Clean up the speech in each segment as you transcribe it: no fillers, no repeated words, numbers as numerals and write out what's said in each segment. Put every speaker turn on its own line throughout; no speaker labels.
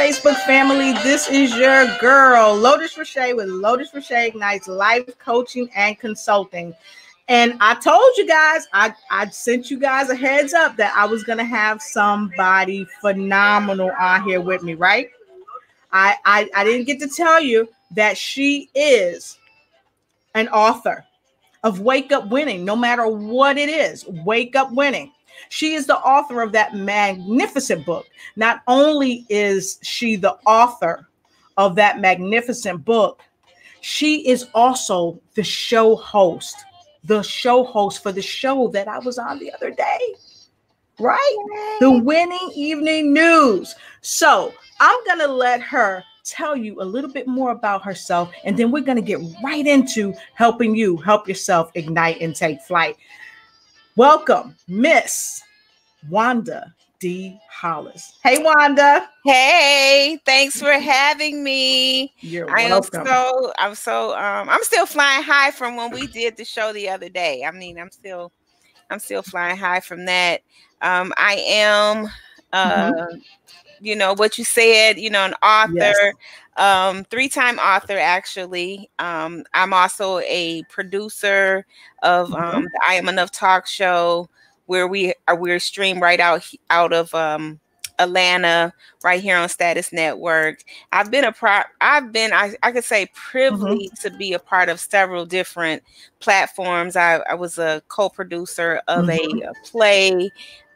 Facebook family. This is your girl, Lotus Riche with Lotus Reicheignites Life Coaching and Consulting. And I told you guys, I sent you guys a heads up that I was going to have somebody phenomenal on here with me, right? I didn't get to tell you that she is an author of Wake Up Winning, no matter what it is. Wake Up Winning. She is the author of that magnificent book. Not only is she the author of that magnificent book, she is also the show host for the show that I was on the other day, right? The Winning Evening News. So I'm going to let her tell you a little bit more about herself, and then we're going to get right into helping you help yourself ignite and take flight. Welcome, Miss Wanda D. Hollis. Hey, Wanda.
Hey, thanks for having me.
You're welcome.
I'm still flying high from when we did the show the other day. I mean, I'm still flying high from that. I am, you know, what you said, you know, an author, yes. 3-time author, actually. I'm also a producer of the I Am Enough talk show, where we're streamed right out of Atlanta, right here on Status Network. I could say privileged to be a part of several different platforms. I was a co-producer of a play.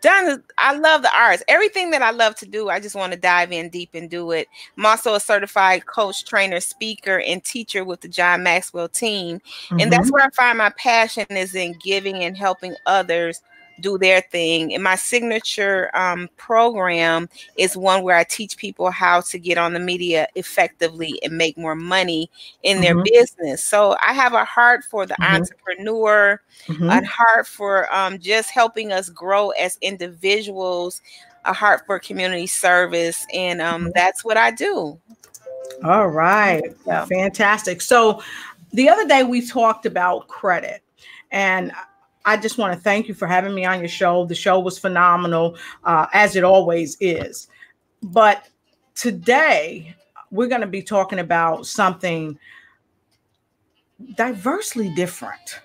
I love the arts. Everything that I love to do, I just want to dive in deep and do it. I'm also a certified coach, trainer, speaker, and teacher with the John Maxwell team. And that's where I find my passion is in giving and helping others do their thing. And my signature program is one where I teach people how to get on the media effectively and make more money in their business. So I have a heart for the entrepreneur, a heart for just helping us grow as individuals, a heart for community service. And that's what I do.
All right. Yeah. Fantastic. So the other day we talked about credit, and I just want to thank you for having me on your show. The show was phenomenal, as it always is. But today, we're going to be talking about something diversely different.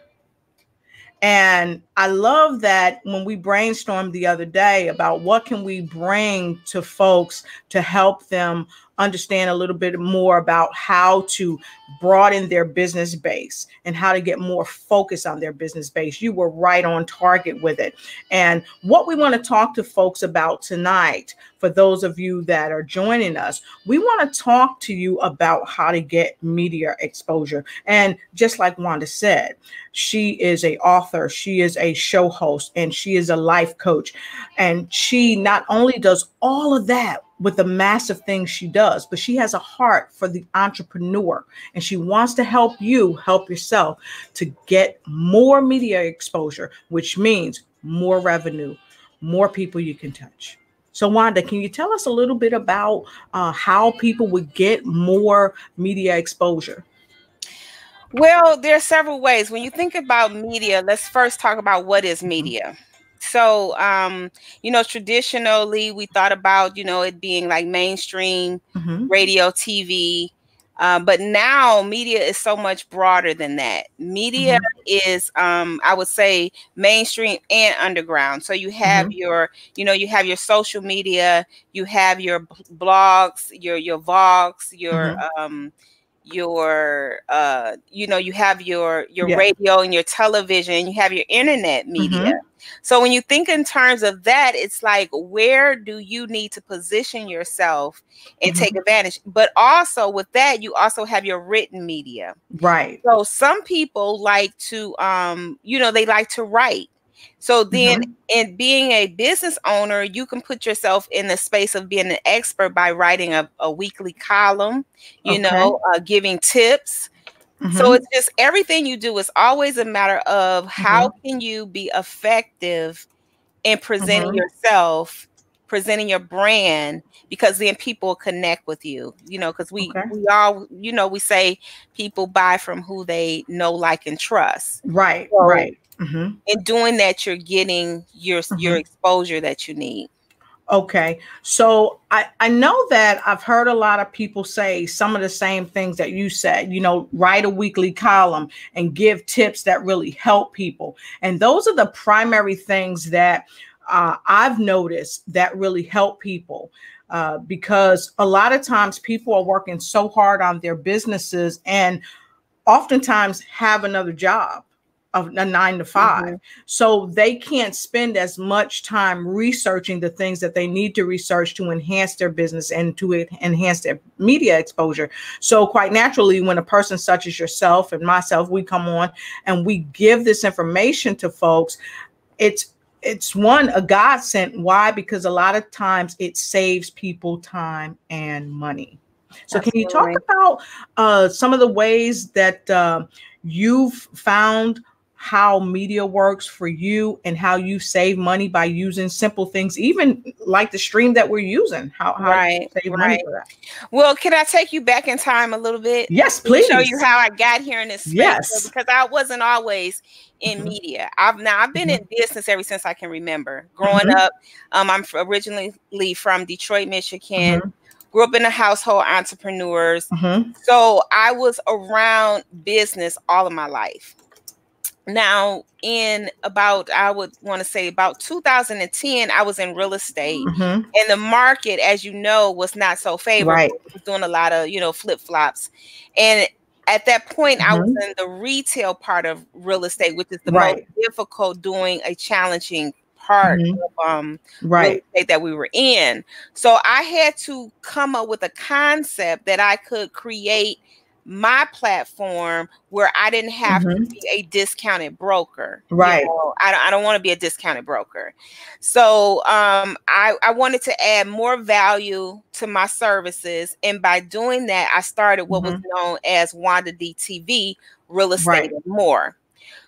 And I love that when we brainstormed the other day about what can we bring to folks to help them understand a little bit more about how to broaden their business base and how to get more focus on their business base. You were right on target with it. And what we want to talk to folks about tonight, for those of you that are joining us, we want to talk to you about how to get media exposure. And just like Wanda said, she is an author, she is a show host, and she is a life coach. And she not only does all of that with the massive things she does, but she has a heart for the entrepreneur, and she wants to help you help yourself to get more media exposure, which means more revenue, more people you can touch. So Wanda, can you tell us a little bit about how people would get more media exposure?
Well, there are several ways. When you think about media, let's first talk about what is media. So, you know, traditionally we thought about, you know, it being like mainstream radio, TV. But now media is so much broader than that. Media is, I would say, mainstream and underground. So you have your, you know, you have your social media, you have your blogs, your vlogs, you know, you have your radio and your television, you have your internet media. So when you think in terms of that, it's like, where do you need to position yourself and take advantage? But also with that, you also have your written media.
Right.
So some people like to, you know, they like to write. So then in being a business owner, you can put yourself in the space of being an expert by writing a weekly column, you know, giving tips. So it's just everything you do is always a matter of how can you be effective in presenting yourself, presenting your brand, because then people connect with you, you know, because we all, you know, we say people buy from who they know, like, and trust.
Right.
So,
right.
in doing that, you're getting your exposure that you need.
Okay. So I know that I've heard a lot of people say some of the same things that you said, write a weekly column and give tips that really help people. And those are the primary things that I've noticed that really help people. Because a lot of times people are working so hard on their businesses and oftentimes have another job of a 9 to 5.
Mm-hmm.
So they can't spend as much time researching the things that they need to research to enhance their business and to enhance their media exposure. So quite naturally, when a person such as yourself and myself, we come on and we give this information to folks, it's a godsend. Why? Because a lot of times it saves people time and money. So
Absolutely.
can you talk about some of the ways that you've found how media works for you and how you save money by using simple things, even like the stream that we're using? How you save money for that?
Well, can I take you back in time a little bit?
Yes, please.
Show you how I got here in this space.
Yes.
Because I wasn't always in media. I've been in business ever since I can remember. Growing up, I'm originally from Detroit, Michigan. Grew up in a household entrepreneurs. So I was around business all of my life. Now, in about, I would want to say about 2010, I was in real estate, and the market, as you know, was not so favorable.
Right.
It was doing a lot of, flip-flops. And at that point, I was in the retail part of real estate, which is the most difficult, doing a challenging part of real estate that we were in. So I had to come up with a concept that I could create my platform where I didn't have to be a discounted broker.
Right.
I don't want to be a discounted broker. So I wanted to add more value to my services. And by doing that, I started what was known as Wanda DTV, Real Estate and More.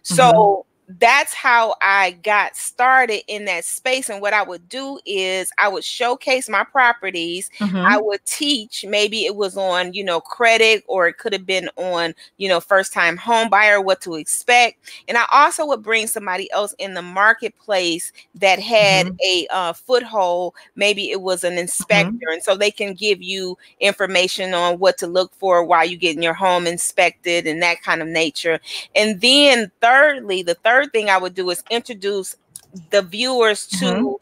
So that's how I got started in that space. And what I would do is I would showcase my properties. I would teach, maybe it was on, credit, or it could have been on, first time home buyer, what to expect. And I also would bring somebody else in the marketplace that had a foothold. Maybe it was an inspector. And so they can give you information on what to look for while you're getting your home inspected and that kind of nature. And then thirdly, the third thing I would do is introduce the viewers to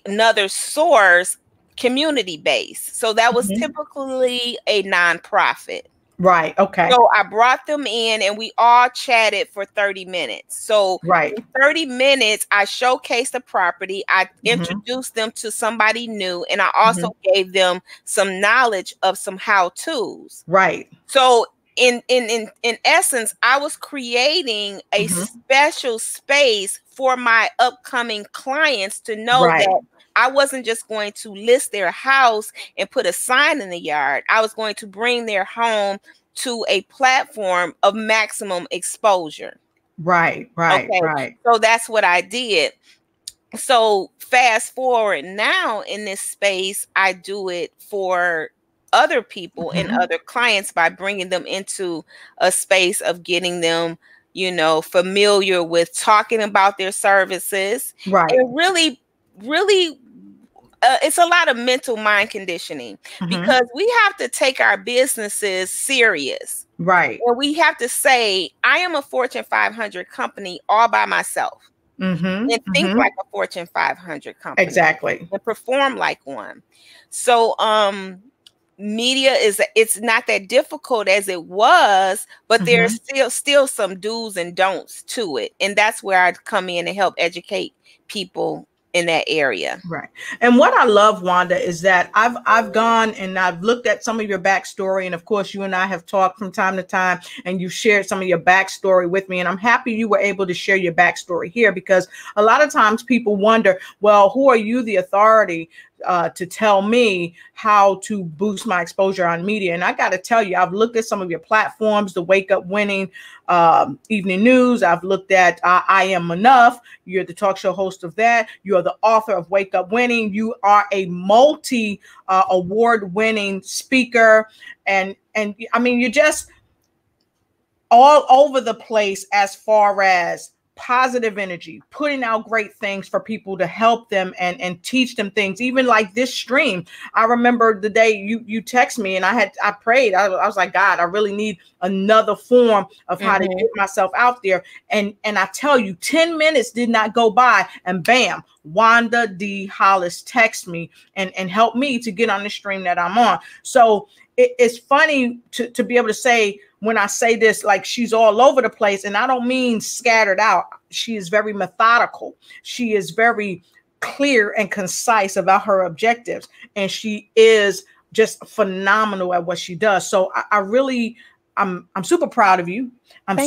another source, community based. So that was typically a nonprofit.
Right. Okay.
So I brought them in and we all chatted for 30 minutes. So in 30 minutes, I showcased the property. I introduced them to somebody new. And I also gave them some knowledge of some how-tos.
Right.
So in essence, I was creating a special space for my upcoming clients to know that I wasn't just going to list their house and put a sign in the yard. I was going to bring their home to a platform of maximum exposure.
Right.
So that's what I did. So fast forward now in this space, I do it for other people and other clients by bringing them into a space of getting them, familiar with talking about their services.
Right.
And really, it's a lot of mental mind conditioning because we have to take our businesses serious.
Right.
And we have to say, I am a Fortune 500 company all by myself. And think like a Fortune 500 company.
Exactly.
And perform like one. So, media it's not that difficult as it was, but there's still some do's and don'ts to it. And that's where I'd come in and help educate people in that area.
Right. And what I love, Wanda, is that I've gone and I've looked at some of your backstory. And of course, you and I have talked from time to time, and you've shared some of your backstory with me. And I'm happy you were able to share your backstory here, because a lot of times people wonder, well, who are you, the authority, to tell me how to boost my exposure on media? And I got to tell you, I've looked at some of your platforms, the Wake Up Winning, Evening News. I've looked at I Am Enough. You're the talk show host of that. You're the author of Wake Up Winning. You are a multi award winning speaker. And I mean, you're just all over the place as far as positive energy, putting out great things for people to help them and teach them things. Even like this stream, I remember the day you text me and I prayed. I was like, God, I really need another form of how to get myself out there. And I tell you, 10 minutes did not go by, and bam, Wanda D. Hollis text me and helped me to get on the stream that I'm on. So it's funny to be able to say, when I say this, like, she's all over the place, and I don't mean scattered out. She is very methodical. She is very clear and concise about her objectives, and she is just phenomenal at what she does. So I'm super proud of you. I'm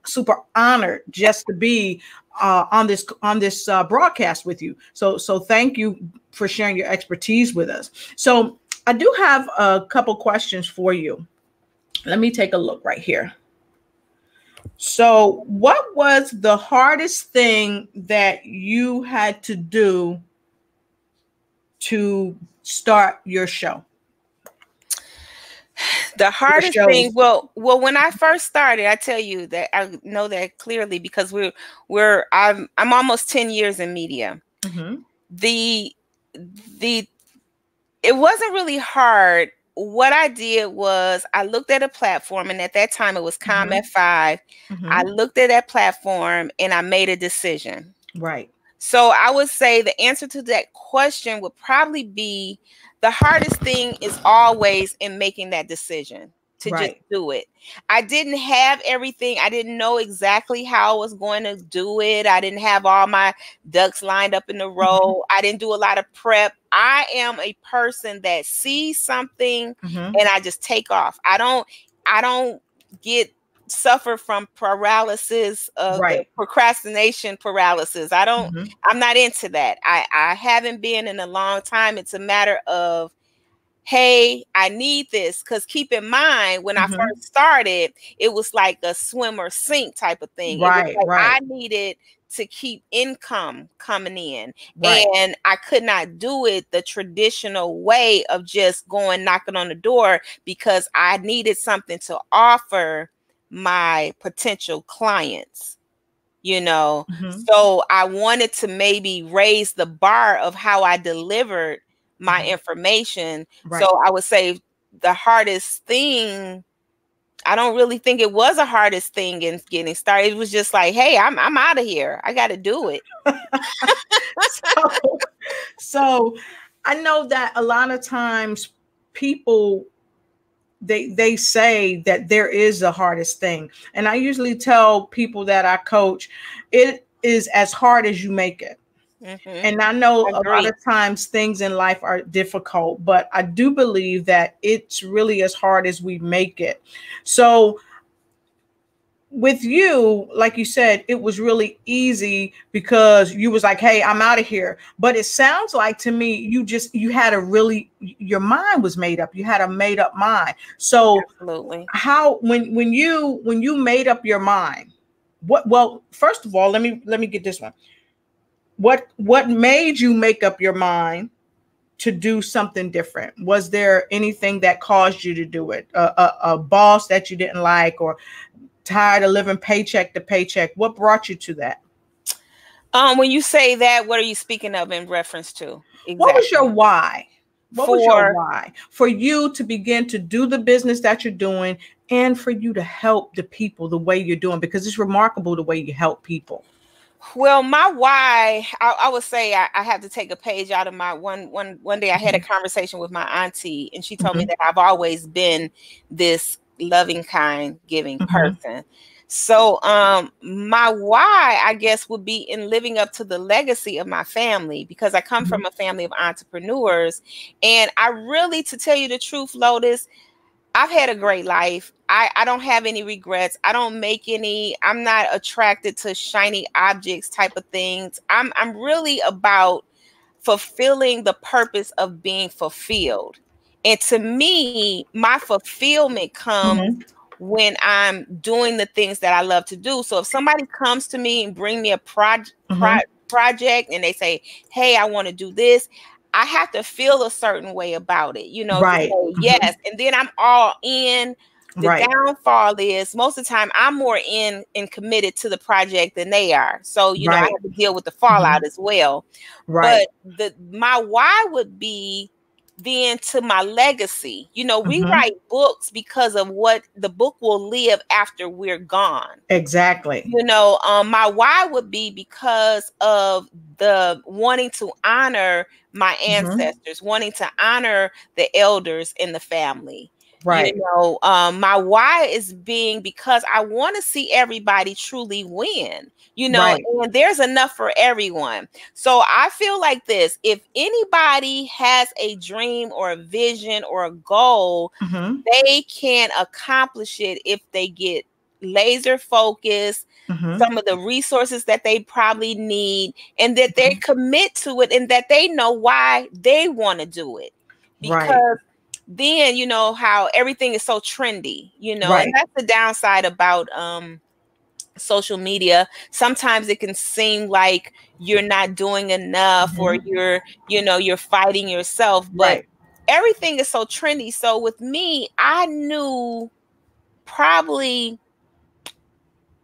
super honored just to be on this broadcast with you. So thank you for sharing your expertise with us. So I do have a couple questions for you. Let me take a look right here. So what was the hardest thing that you had to do to start your show?
The hardest thing, well, when I first started, I tell you that I know that clearly, because I'm almost 10 years in media. It wasn't really hard. What I did was I looked at a platform, and at that time it was ComF 5. I looked at that platform and I made a decision.
Right.
So I would say the answer to that question would probably be, the hardest thing is always in making that decision to just do it. I didn't have everything. I didn't know exactly how I was going to do it. I didn't have all my ducks lined up in a row. I didn't do a lot of prep. I am a person that sees something and I just take off. I don't suffer from paralysis, procrastination paralysis. I'm not into that. I haven't been in a long time. It's a matter of, hey, I need this. Because keep in mind, when I first started, it was like a swim or sink type of thing. I needed to keep income coming in. And I could not do it the traditional way of just going knocking on the door, because I needed something to offer my potential clients, So I wanted to maybe raise the bar of how I delivered my information. So I would say the hardest thing, I don't really think it was a hardest thing in getting started. It was just like, hey, I'm out of here. I got to do it.
So I know that a lot of times people, they say that there is the hardest thing. And I usually tell people that I coach, it is as hard as you make it. And I know a lot of times things in life are difficult, but I do believe that it's really as hard as we make it. So with you, like you said, it was really easy because you was like, hey, I'm out of here. But it sounds like to me, you had your mind was made up. You had a made up mind. So
absolutely.
How, when you made up your mind, well, first of all, let me get this one. What made you make up your mind to do something different? Was there anything that caused you to do it? A boss that you didn't like, or tired of living paycheck to paycheck? What brought you to that?
When you say that, what are you speaking of in reference to? Exactly.
What was your why? What was your why for you to begin to do the business that you're doing, and for you to help the people the way you're doing? Because it's remarkable the way you help people.
Well, my why, I would say I have to take a page out of my one day I had a conversation with my auntie, and she told me that I've always been this loving, kind, giving person. So my why, I guess, would be in living up to the legacy of my family, because I come from a family of entrepreneurs. And I really, to tell you the truth, Lotus, I've had a great life. I don't have any regrets. I don't make any. I'm not attracted to shiny objects type of things. I'm really about fulfilling the purpose of being fulfilled. And to me, my fulfillment comes when I'm doing the things that I love to do. So if somebody comes to me and bring me a project and they say, hey, I want to do this, I have to feel a certain way about it, to say yes. And then I'm all in. The
Right.
downfall is most of the time I'm more in and committed to the project than they are. So, you know, I
Right.
have to deal with the fallout as well.
Right.
But my why would be then to my legacy. You know, we
Mm-hmm.
write books because of what the book will live after we're gone.
Exactly.
You know, my why would be because of the wanting to honor my ancestors, wanting to honor the elders in the family.
Right.
You know, my why is being because I want to see everybody truly win, you know,
Right.
and there's enough for everyone. So I feel like this, if anybody has a dream or a vision or a goal,
Mm-hmm.
they can accomplish it if they get laser focused,
Mm-hmm.
some of the resources that they probably need, and that they commit to it and that they know why they want to do it.
Right.
Because then, you know, how everything is so trendy, you know, and
Right.
that's the downside about social media. Sometimes it can seem like you're not doing enough or you're, you know, you're fighting yourself, but
Right.
everything is so trendy. So with me, I knew probably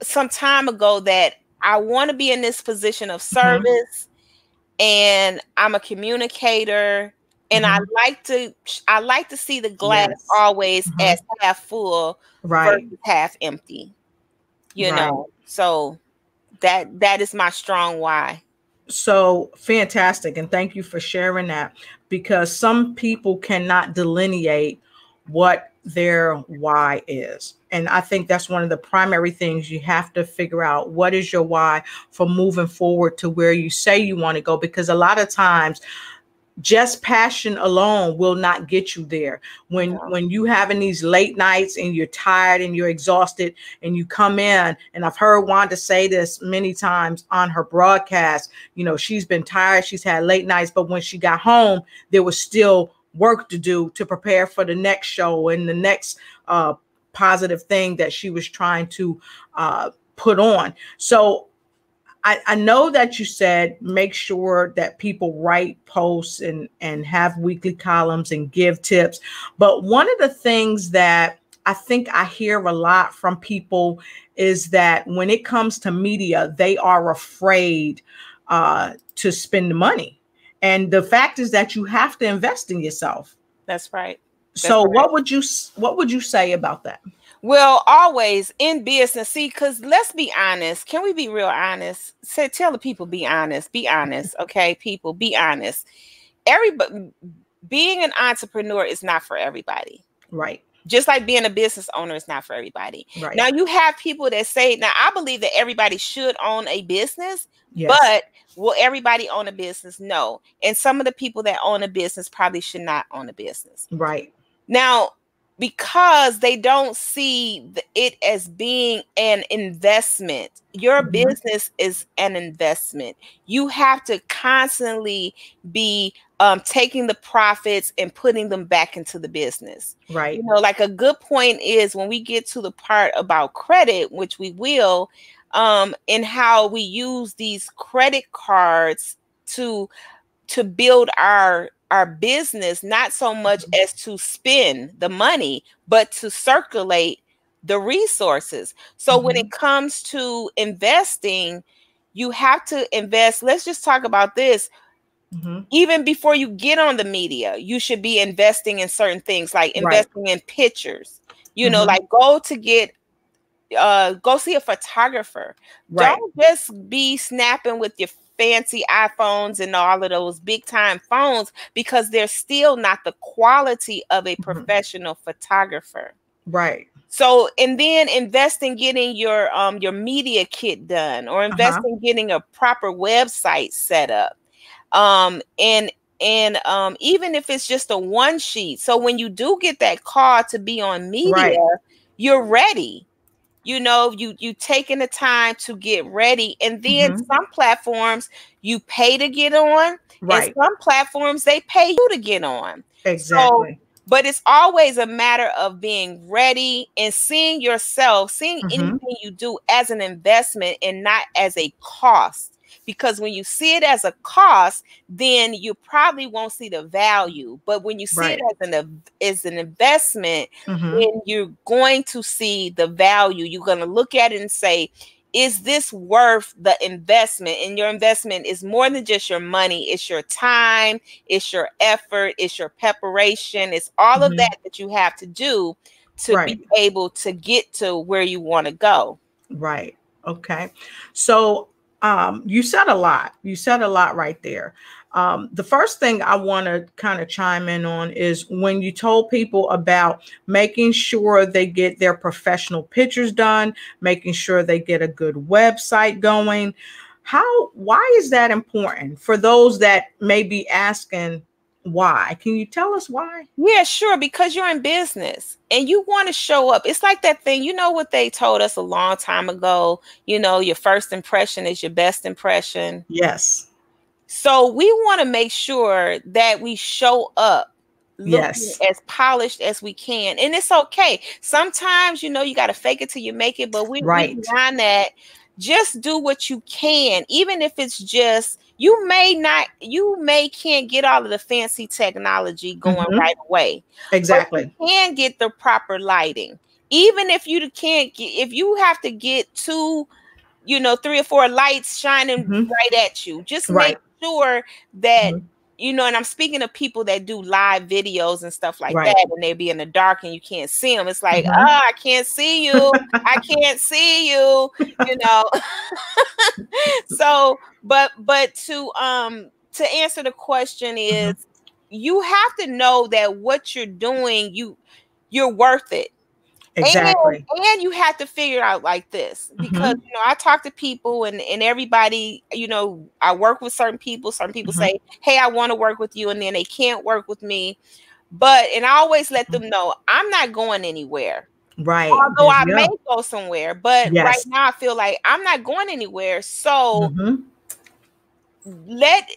some time ago that I want to be in this position of service, and I'm a communicator, and I like to see the glass
Yes.
always as half full
Right.
versus half empty, you
Right.
know. So that is my strong why.
So fantastic. And thank you for sharing that, because some people cannot delineate what their why is. And I think that's one of the primary things you have to figure out. What is your why for moving forward to where you say you want to go? Because a lot of times just passion alone will not get you there. When you having these late nights and you're tired and you're exhausted and you come in, and I've heard Wanda say this many times on her broadcast, you know, she's been tired, she's had late nights, but when she got home, there was still work to do to prepare for the next show and the next positive thing that she was trying to put on. So I know that you said make sure that people write posts and have weekly columns and give tips. But one of the things that I think I hear a lot from people is that when it comes to media, they are afraid to spend the money. And the fact is that you have to invest in yourself.
That's right.
So what would you say about that?
Well, always in business, see, because let's be honest. Can we be real honest? Tell the people, be honest. Be honest. Okay, people, be honest. Everybody, being an entrepreneur is not for everybody.
Right.
Just like being a business owner is not for everybody.
Right.
Now, you have people that say, now, I believe that everybody should own a business,
Yes.
but will everybody own a business? No. And some of the people that own a business probably should not own a business.
Right.
Now, because they don't see it as being an investment. Your business is an investment. You have to constantly be taking the profits and putting them back into the business.
Right.
You know, like a good point is when we get to the part about credit, which we will, and how we use these credit cards to build our business, not so much as to spend the money, but to circulate the resources. So when it comes to investing, you have to invest. Let's just talk about this. Even before you get on the media, you should be investing in certain things, like investing in pictures, you know, like go see a photographer. Don't just be snapping with your fancy iPhones and all of those big time phones, because they're still not the quality of a professional photographer.
Right.
So, and then invest in getting your media kit done, or invest in getting a proper website set up. And even if it's just a one sheet. So when you do get that call to be on media, you're ready. You know, you taking the time to get ready. And then some platforms you pay to get on, and some platforms they pay you to get on.
Exactly.
So, but it's always a matter of being ready and seeing yourself, seeing anything you do as an investment and not as a cost. because when you see it as a cost, then you probably won't see the value. But when you see it as an investment, then you're going to see the value. You're going to look at it and say, is this worth the investment? And your investment is more than just your money. It's your time, it's your effort, it's your preparation, it's all of that you have to do to be able to get to where you want to go.
Right. Okay. So you said a lot. You said a lot right there. The first thing I want to kind of chime in on is when you told people about making sure they get their professional pictures done, making sure they get a good website going. Why is that important for those that may be asking why? Can you tell us why?
Yeah, sure. Because you're in business and you want to show up. It's like that thing, you know what they told us a long time ago, you know, your first impression is your best impression.
Yes.
So we want to make sure that we show up looking as polished as we can. And it's okay. Sometimes, you know, you got to fake it till you make it, but we beyond that, just do what you can. Even if it's just, you may can't get all of the fancy technology going right away.
Exactly.
But you can get the proper lighting. Even if you can't get, if you have to get 2, you know, 3 or 4 lights shining right at you, just make sure that, you know, and I'm speaking of people that do live videos and stuff like that, and they be in the dark and you can't see them. It's like, I can't see you. I can't see you, you know. So, but to answer the question is, you have to know that what you're doing, you're worth it.
Exactly.
And you have to figure out like this, because you know, I talk to people and everybody, you know, I work with certain people say, hey, I want to work with you, and then they can't work with me. And I always let them know I'm not going anywhere.
Right.
Although I may go somewhere, but right now I feel like I'm not going anywhere. So let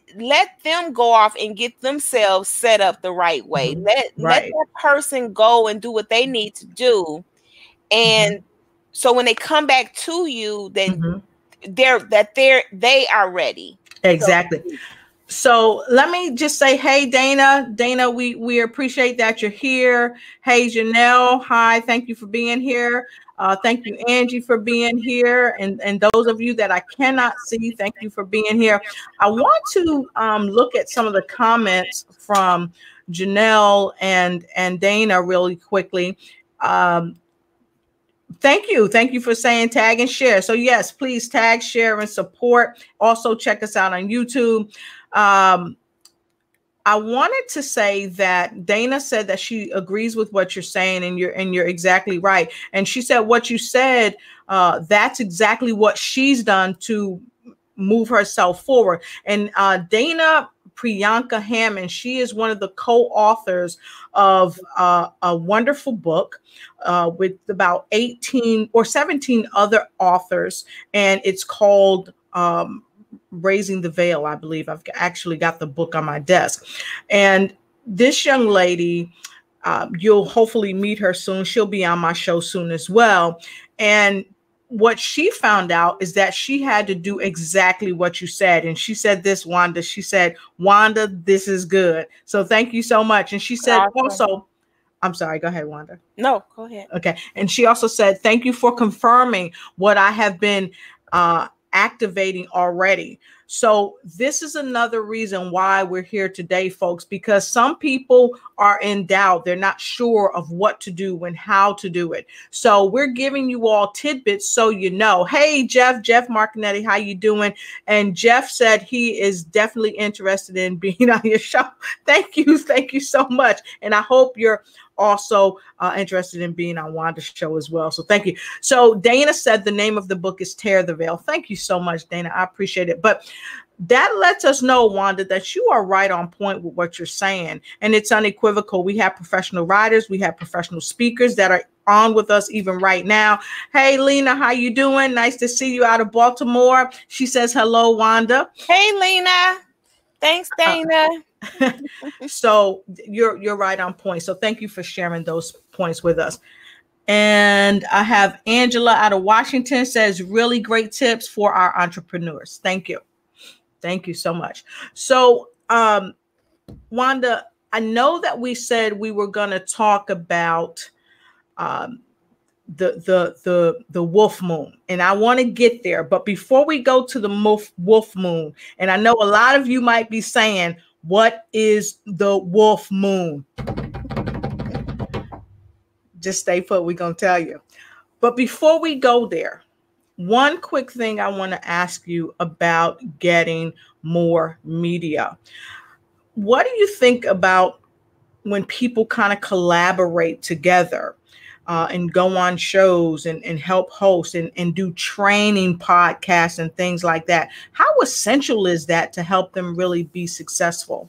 them go off and get themselves set up the right way. Let that person go and do what they need to do. And so when they come back to you, then they are ready.
Exactly. So let me just say, hey, Dana, we appreciate that you're here. Hey, Janelle. Hi. Thank you for being here. Thank you, Angie, for being here. And those of you that I cannot see, thank you for being here. I want to look at some of the comments from Janelle and Dana really quickly. Thank you for saying tag and share. So yes, please tag, share, and support. Also check us out on YouTube. I wanted to say that Dana said that she agrees with what you're saying, and you're exactly right. And she said what you said, that's exactly what she's done to move herself forward. And Dana Priyanka Hammond, she is one of the co-authors of a wonderful book with about 18 or 17 other authors, and it's called Raising the Veil, I believe. I've actually got the book on my desk. And this young lady, you'll hopefully meet her soon. She'll be on my show soon as well. And what she found out is that she had to do exactly what you said. And she said this, Wanda, she said, Wanda, this is good. So thank you so much. And she said also, I'm sorry, go ahead, Wanda.
No, go ahead.
Okay. And she also said, thank you for confirming what I have been activating already. So this is another reason why we're here today, folks, because some people are in doubt. They're not sure of what to do and how to do it. So we're giving you all tidbits so you know. Hey, Jeff Marconetti, how you doing? And Jeff said he is definitely interested in being on your show. Thank you so much. And I hope you're also interested in being on Wanda's show as well. So thank you. So Dana said the name of the book is Tear the Veil. Thank you so much, Dana. I appreciate it. But that lets us know, Wanda, that you are right on point with what you're saying. And it's unequivocal. We have professional writers. We have professional speakers that are on with us even right now. Hey, Lena, how you doing? Nice to see you out of Baltimore. She says, hello, Wanda.
Hey, Lena. Thanks, Dana.
So you're right on point. So thank you for sharing those points with us. And I have Angela out of Washington says, really great tips for our entrepreneurs. Thank you. Thank you so much. So, Wanda, I know that we said we were going to talk about um, the wolf moon, and I want to get there. But before we go to the wolf moon, and I know a lot of you might be saying, "What is the wolf moon?" Just stay put. We're going to tell you. But before we go there, one quick thing I want to ask you about getting more media. What do you think about when people kind of collaborate together and go on shows and help host and do training podcasts and things like that? How essential is that to help them really be successful?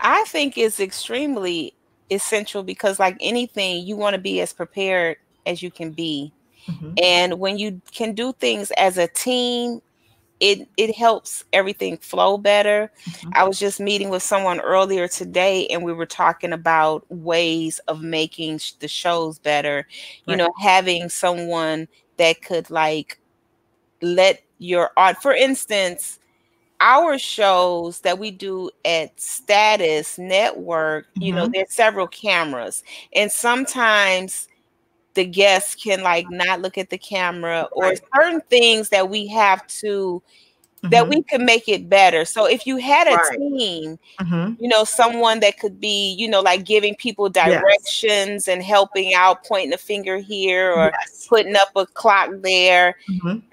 I think it's extremely essential because, like anything, you want to be as prepared as you can be. Mm-hmm. And when you can do things as a team, it helps everything flow better. Mm-hmm. I was just meeting with someone earlier today, and we were talking about ways of making the shows better. You know, having someone that could like let your art, for instance, our shows that we do at Status Network, you know, there's several cameras, and sometimes the guests can like not look at the camera or certain things that we have to, that we can make it better. So if you had a team, you know, someone that could be, you know, like giving people directions and helping out, pointing a finger here or putting up a clock there,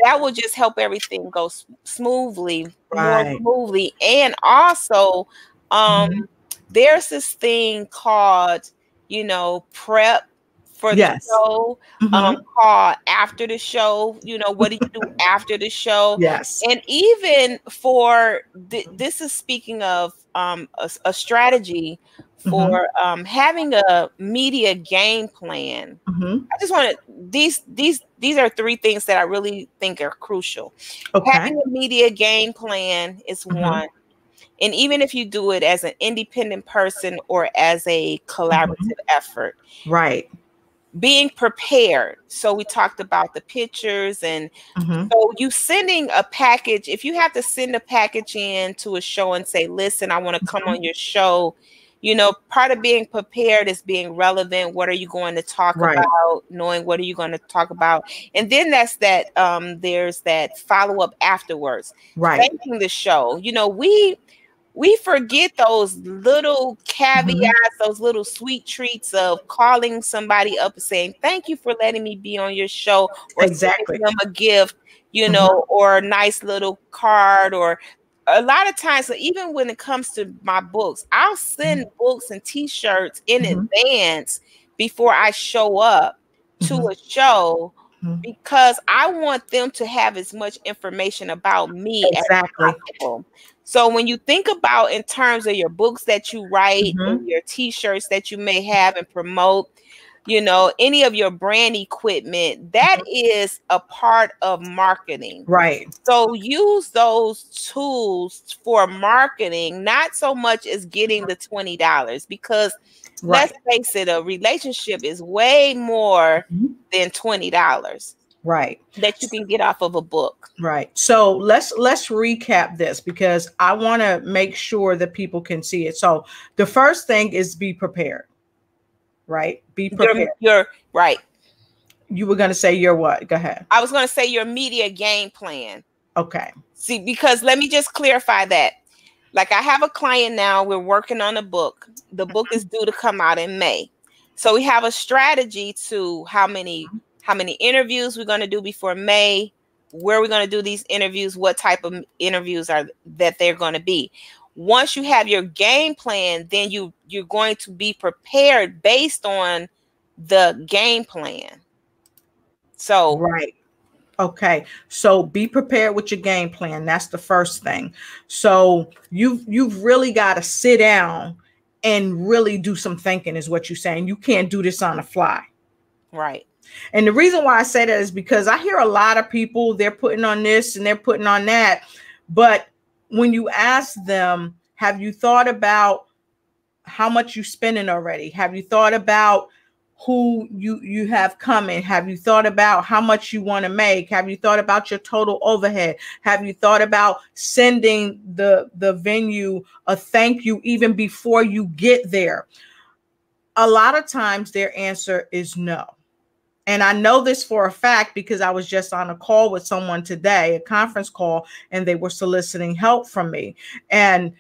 that will just help everything go smoothly, more smoothly. And also, there's this thing called, you know, prep for the show, called after the show. You know, what do you do after the show? And even for this is speaking of a strategy for having a media game plan. I just want to these are three things that I really think are crucial. Having a media game plan is one. And even if you do it as an independent person or as a collaborative effort, being prepared. So we talked about the pictures, and so you sending a package. If you have to send a package in to a show and say, listen, I want to come on your show, you know, part of being prepared is being relevant. What are you going to talk about? Knowing what are you going to talk about? And then that's that there's that follow-up afterwards. Thanking the show. You know, we forget those little caveats, those little sweet treats of calling somebody up and saying, thank you for letting me be on your show, or sending them a gift, you know, or a nice little card. Or a lot of times, even when it comes to my books, I'll send books and t-shirts in advance before I show up to a show, because I want them to have as much information about me as possible. So when you think about in terms of your books that you write and your t-shirts that you may have and promote, you know, any of your brand equipment, that is a part of marketing. So use those tools for marketing, not so much as getting the $20, because let's face it, a relationship is way more than $20. That you can get off of a book.
So let's recap this, because I want to make sure that people can see it. So the first thing is be prepared. Be prepared.
You're right.
You were going to say your what? Go ahead.
I was going to say your media game plan.
Okay.
See, because let me just clarify that. Like, I have a client now, we're working on a book. The book is due to come out in May. So we have a strategy to how many interviews we're going to do before May, where we're going to do these interviews, what type of interviews are that they're going to be. Once you have your game plan, then you're going to be prepared based on the game plan. So
okay. So be prepared with your game plan. That's the first thing. So you've really got to sit down and really do some thinking, is what you're saying. You can't do this on the fly. And the reason why I say that is because I hear a lot of people, they're putting on this and they're putting on that. But when you ask them, have you thought about how much you're spending already? Have you thought about who you have coming? Have you thought about how much you want to make? Have you thought about your total overhead? Have you thought about sending the venue a thank you even before you get there? A lot of times their answer is no. And I know this for a fact because I was just on a call with someone today, a conference call, and they were soliciting help from me. And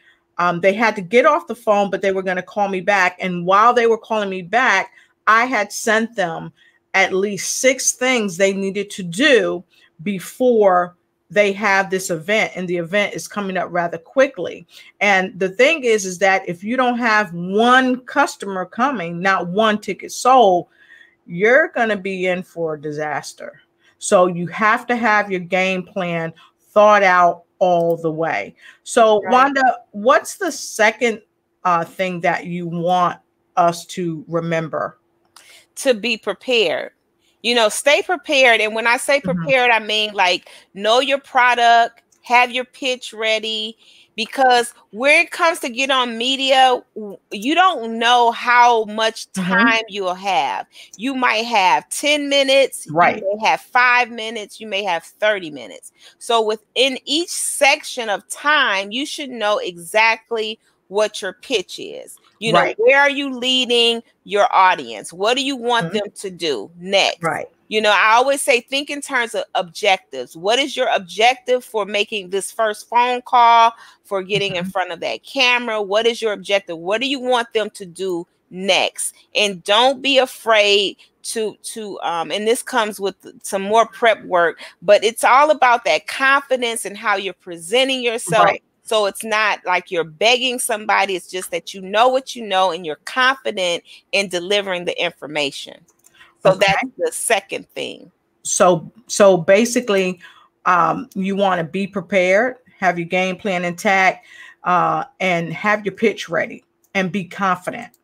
they had to get off the phone, but they were going to call me back. And while they were calling me back, I had sent them at least 6 things they needed to do before they have this event. And the event is coming up rather quickly. And the thing is that if you don't have one customer coming, not one ticket sold, you're going to be in for a disaster. So you have to have your game plan thought out all the way. So right. Wanda, what's the second thing that you want us to remember?
To be prepared. You know, stay prepared. And when I say prepared, I mean like know your product, have your pitch ready. Because where it comes to get on media, you don't know how much time you'll have. You might have 10 minutes,
right?
You may have 5 minutes, you may have 30 minutes. So within each section of time, you should know exactly what your pitch is. You know, where are you leading your audience? What do you want them to do next?
Right.
You know, I always say, think in terms of objectives. What is your objective for making this first phone call, for getting in front of that camera? What is your objective? What do you want them to do next? And don't be afraid to and this comes with some more prep work, but it's all about that confidence and how you're presenting yourself. Right. So it's not like you're begging somebody. It's just that you know what you know and you're confident in delivering the information. So that's the second thing.
So basically, you want to be prepared, have your game plan intact, and have your pitch ready and be confident.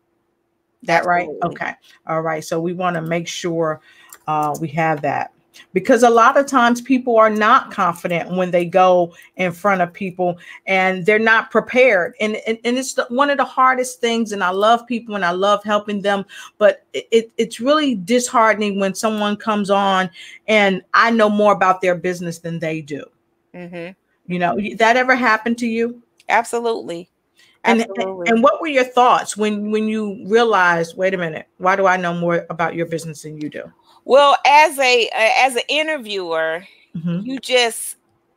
That right? Okay. All right. So we want to make sure we have that. Because a lot of times people are not confident when they go in front of people and they're not prepared. And it's one of the hardest things. And I love people and I love helping them. But it's really disheartening when someone comes on and I know more about their business than they do. You know, that ever happened to you?
Absolutely. Absolutely.
And what were your thoughts when you realized, wait a minute, why do I know more about your business than you do?
Well, as an interviewer, you just,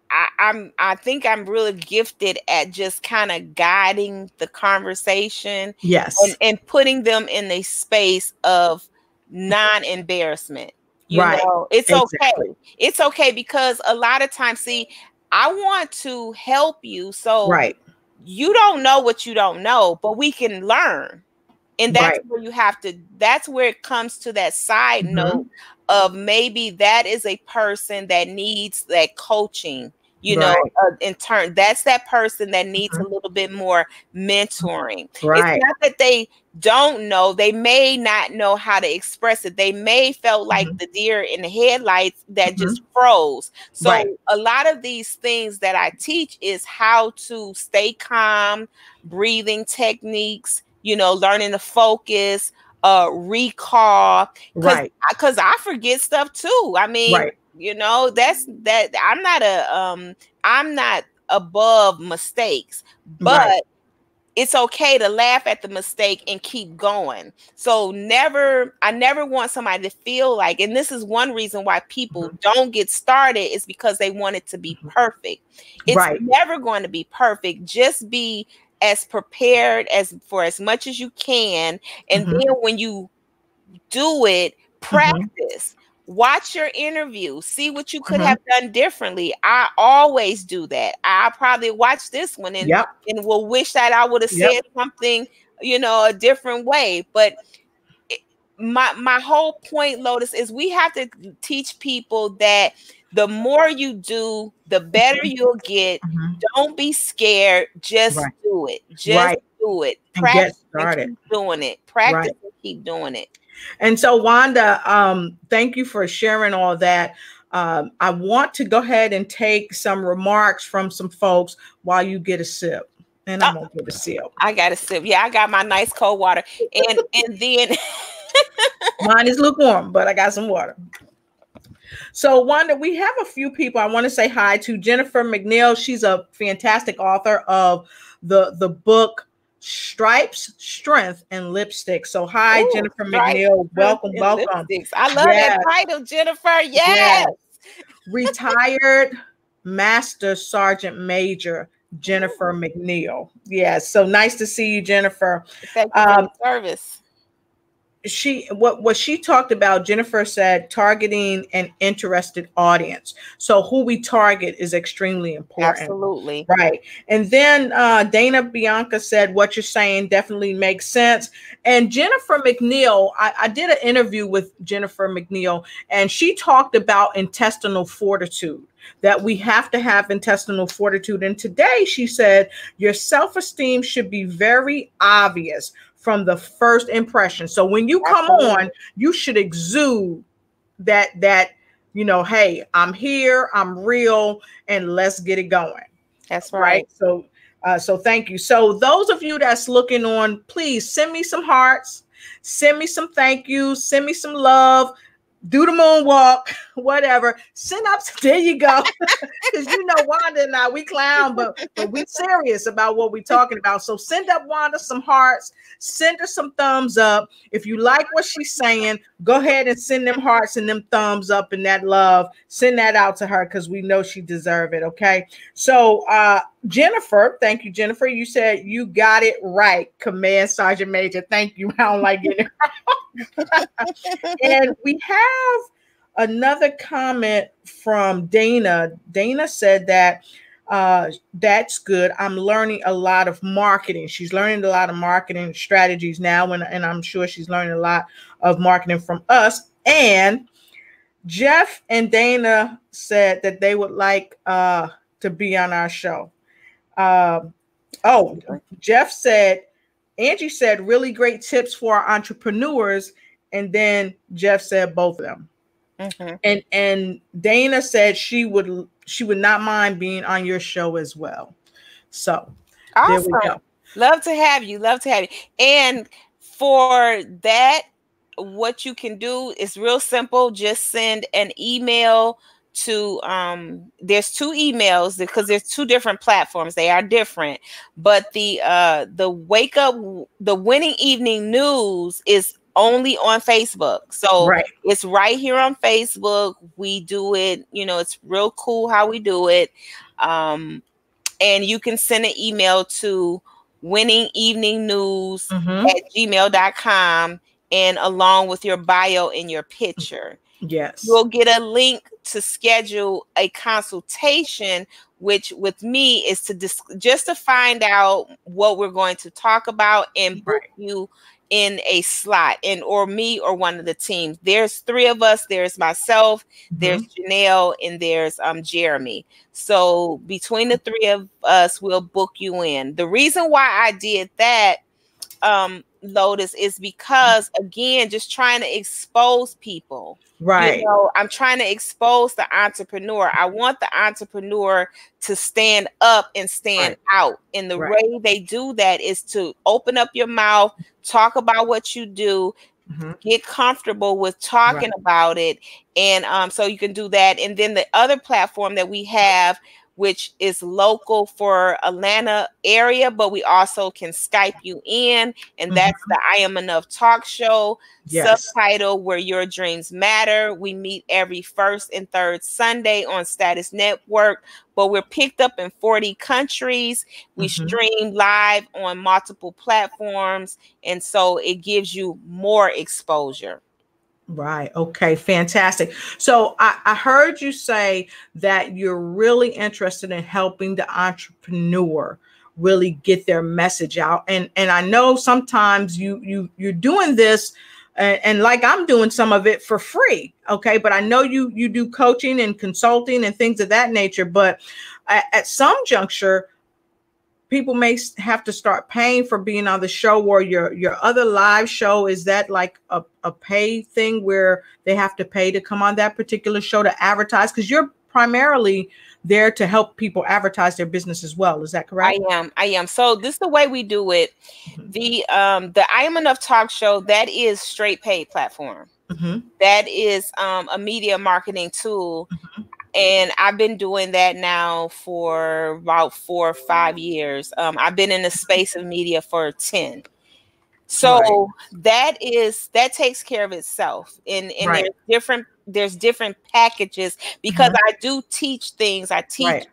I think I'm really gifted at just kind of guiding the conversation.
Yes.
And putting them in a space of non-embarrassment. You know, it's okay. It's okay because a lot of times, see, I want to help you. So you don't know what you don't know, but we can learn. And that's where you have to, that's where it comes to that side note of maybe that is a person that needs that coaching, you know, in turn, that's that person that needs a little bit more mentoring. It's not that they don't know, they may not know how to express it. They may felt like the deer in the headlights that just froze. So a lot of these things that I teach is how to stay calm, breathing techniques, you know, learning to focus, recall, because I forget stuff too. I mean, you know, that I'm not above mistakes, but it's okay to laugh at the mistake and keep going. So I never want somebody to feel like, and this is one reason why people don't get started, is because they want it to be perfect. It's never going to be perfect. Just be as prepared for as much as you can. And then when you do it, practice. Watch your interview. See what you could have done differently. I always do that. I probably watch this one and will wish that I would have said something, you know, a different way. But my whole point, Lotus, is we have to teach people that the more you do, the better you'll get. Don't be scared. Just do it. Just do it. Practice and keep doing it. Practice and keep doing it.
And so, Wanda, thank you for sharing all that. I want to go ahead and take some remarks from some folks while you get a sip. And I'm gonna get a sip.
I got a sip. Yeah, I got my nice cold water. And then
Mine is lukewarm, but I got some water. So Wanda, we have a few people I want to say hi to. Jennifer McNeil, she's a fantastic author of the book Stripes, Strength, and Lipstick. So hi,
Ooh,
Jennifer
Stripes,
welcome,
Strength,
welcome,
and
welcome.
Lipsticks. I love
Yes.
that title, Jennifer. Yes.
Yes. Retired Master Sergeant Major Jennifer McNeil. Yes. So nice to see you, Jennifer.
Thank you for your service.
What she talked about, Jennifer said targeting an interested audience. So who we target is extremely important.
Absolutely.
Right. And then Dana Bianca said what you're saying definitely makes sense. And Jennifer McNeil, I did an interview with Jennifer McNeil, and she talked about intestinal fortitude, that we have to have intestinal fortitude. And today she said your self-esteem should be very obvious from the first impression. So when you come on, you should exude that, you know, hey, I'm here, I'm real, and let's get it going.
That's right.
So thank you. So those of you that's looking on, please send me some hearts, send me some thank yous, send me some love, do the moonwalk, whatever. Send up. There you go. Because you know Wanda and I, we clown, but we serious about what we're talking about. So send up Wanda some hearts, send her some thumbs up. If you like what she's saying, go ahead and send them hearts and them thumbs up and that love. Send that out to her because we know she deserves it. Okay. So Jennifer, thank you, Jennifer. You said you got it right, Command Sergeant Major. Thank you. I don't like getting it wrong. And we have another comment from Dana. Dana said that that's good. I'm learning a lot of marketing. She's learning a lot of marketing strategies now, and I'm sure she's learning a lot of marketing from us. And Jeff and Dana said that they would like to be on our show. Jeff said, Angie said, really great tips for our entrepreneurs. And then Jeff said both of them. Mm-hmm. And Dana said she would not mind being on your show as well. So
awesome.
There we go.
Love to have you. Love to have you. And for that, what you can do is real simple. Just send an email to there's two emails because there's two different platforms. They are different, but the wake up, the winning evening news is only on Facebook. So It's right here on Facebook. We do it, you know, it's real cool how we do it. And you can send an email to winningeveningnews@gmail.com and along with your bio and your picture.
Yes.
You'll get a link to schedule a consultation, which with me is to just to find out what we're going to talk about and book you in a slot, and or me or one of the teams. There's three of us. There's myself, there's Janelle, and there's Jeremy. So between the three of us, we'll book you in. The reason why I did that, Lotus, is because, again, just trying to expose people.
Right.
You know, I'm trying to expose the entrepreneur. I want the entrepreneur to stand up and stand out. And the way they do that is to open up your mouth, talk about what you do, get comfortable with talking about it. And so you can do that. And then the other platform that we have, which is local for Atlanta area, but we also can Skype you in. And that's the I Am Enough talk show, subtitle Where Your Dreams Matter. We meet every first and third Sunday on Status Network, but we're picked up in 40 countries. We stream live on multiple platforms. And so it gives you more exposure.
Right. Okay. Fantastic. So I heard you say that you're really interested in helping the entrepreneur really get their message out. And I know sometimes you're doing this and like I'm doing some of it for free. Okay. But I know you do coaching and consulting and things of that nature. But at some juncture, people may have to start paying for being on the show, or your other live show. Is that like a pay thing where they have to pay to come on that particular show to advertise? Because you're primarily there to help people advertise their business as well. Is that correct?
I am. So this is the way we do it. The I Am Enough talk show, that is straight paid platform. That is a media marketing tool. And I've been doing that now for about 4 or 5 years. I've been in the space of media for 10. So that takes care of itself. And there's different packages, because I do teach things. I teach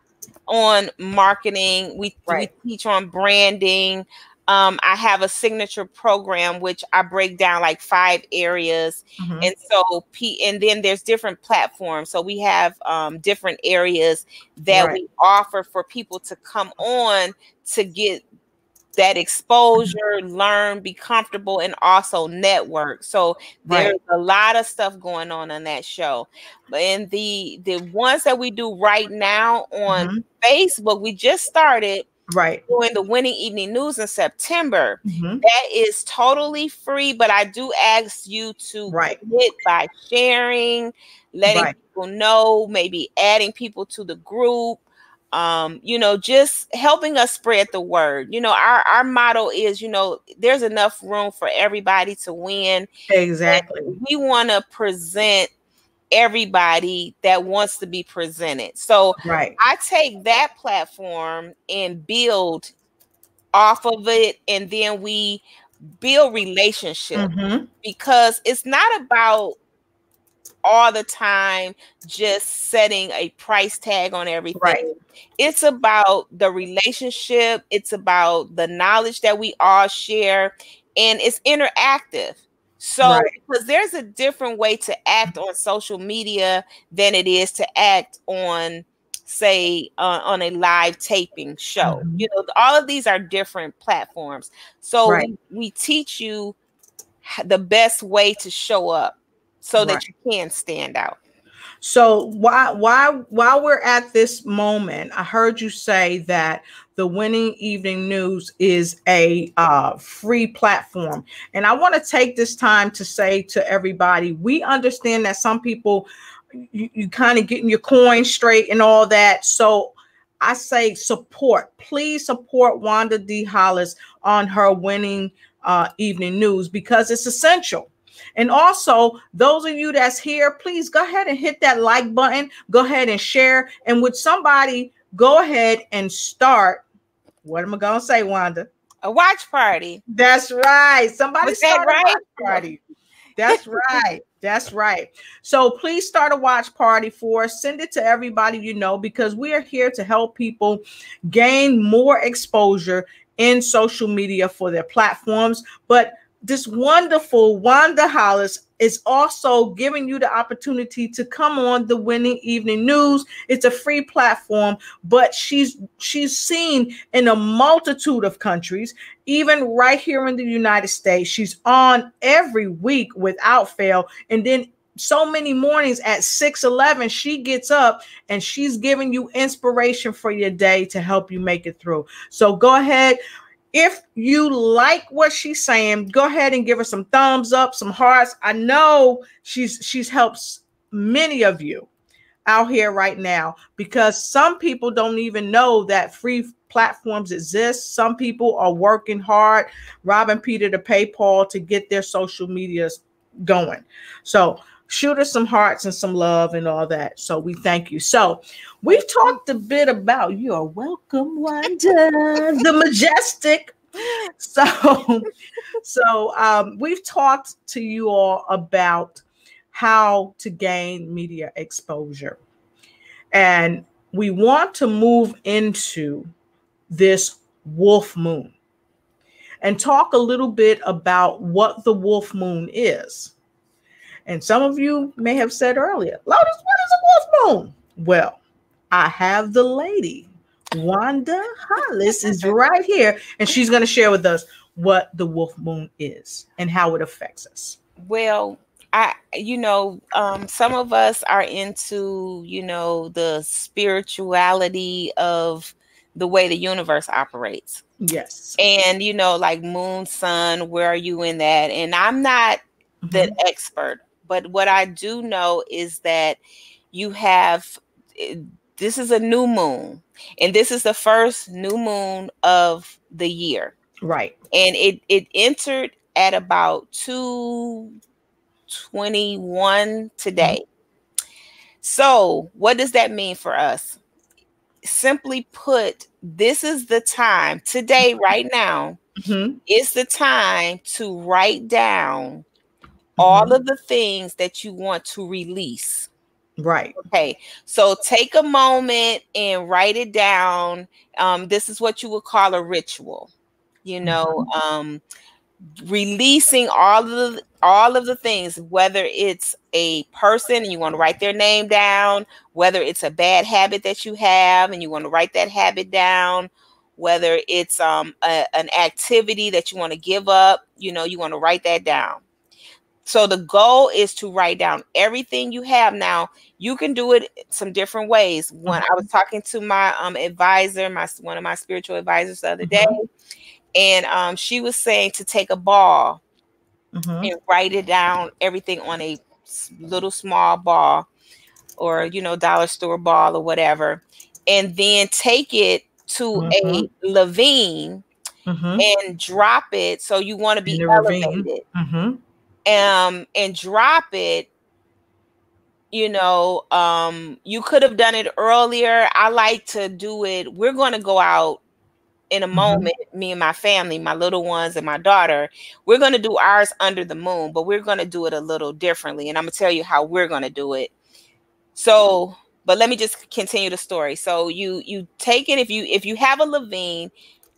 on marketing. We teach on branding. I have a signature program which I break down like 5 areas. And so and then there's different platforms. So we have different areas that we offer for people to come on to get that exposure, learn, be comfortable, and also network. So there's a lot of stuff going on that show. And the ones that we do right now on Facebook, we just started doing the Winning Evening News in September. That is totally free, but I do ask you to commit by sharing, letting people know, maybe adding people to the group. Just helping us spread the word. Our motto is, there's enough room for everybody to win.
Exactly.
And we want to present everybody that wants to be presented. So I take that platform and build off of it, and then we build relationships, because it's not about all the time just setting a price tag on everything. It's about the relationship. It's about the knowledge that we all share, and it's interactive. So because there's a different way to act on social media than it is to act on, say, on a live taping show. All of these are different platforms. So we teach you the best way to show up so that you can stand out.
So while we're at this moment, I heard you say that the Winning Evening News is a free platform. And I want to take this time to say to everybody, we understand that some people, you kind of getting your coin straight and all that. So I say support. Please support Wanda D. Hollis on her Winning Evening News, because it's essential. And also, those of you that's here, please go ahead and hit that like button. Go ahead and share. And with somebody, go ahead and start. What am I going to say, Wanda?
A watch party.
That's right. Somebody start a watch party. That's right. That's right. So please start a watch party for us. Send it to everybody you know, because we are here to help people gain more exposure in social media for their platforms. But this wonderful Wanda Hollis is also giving you the opportunity to come on the Winning Evening News. It's a free platform, but she's seen in a multitude of countries, even right here in the United States. She's on every week without fail. And then so many mornings at 6:11, she gets up and she's giving you inspiration for your day to help you make it through. So go ahead. If you like what she's saying, go ahead and give her some thumbs up, some hearts. I know she's helped many of you out here right now, because some people don't even know that free platforms exist. Some people are working hard, robbing Peter to pay Paul, to get their social medias going. So shoot us some hearts and some love and all that. So we thank you. So we've talked a bit about, you're welcome, Wanda, the majestic. So we've talked to you all about how to gain media exposure. And we want to move into this wolf moon and talk a little bit about what the wolf moon is. And some of you may have said earlier, Lotus, what is a wolf moon? Well, I have the lady, Wanda Hollis, is right here, and she's going to share with us what the wolf moon is and how it affects us.
Well, some of us are into, the spirituality of the way the universe operates.
Yes.
And, like moon, sun, where are you in that? And I'm not the expert. But what I do know is that you have this is a new moon, and this is the first new moon of the year.
Right.
And it entered at about 2:21 today. So what does that mean for us? Simply put, this is the time today, right now, it's the time to write down all of the things that you want to release.
Right.
Okay. So take a moment and write it down. This is what you would call a ritual, you know, releasing all of the things, whether it's a person and you want to write their name down, whether it's a bad habit that you have and you want to write that habit down, whether it's an activity that you want to give up, you know, you want to write that down. So the goal is to write down everything you have. Now, you can do it some different ways. When I was talking to my advisor, one of my spiritual advisors the other day, and she was saying to take a ball and write it down, everything on a little small ball, or, you know, dollar store ball or whatever, and then take it to a lavine and drop it. So you want to be elevated. And drop it, you know, you could have done it earlier. I like to do it. We're going to go out in a moment, me and my family, my little ones and my daughter. We're going to do ours under the moon, but we're going to do it a little differently. And I'm going to tell you how we're going to do it. So, but let me just continue the story. So you take it, if you have a lavine,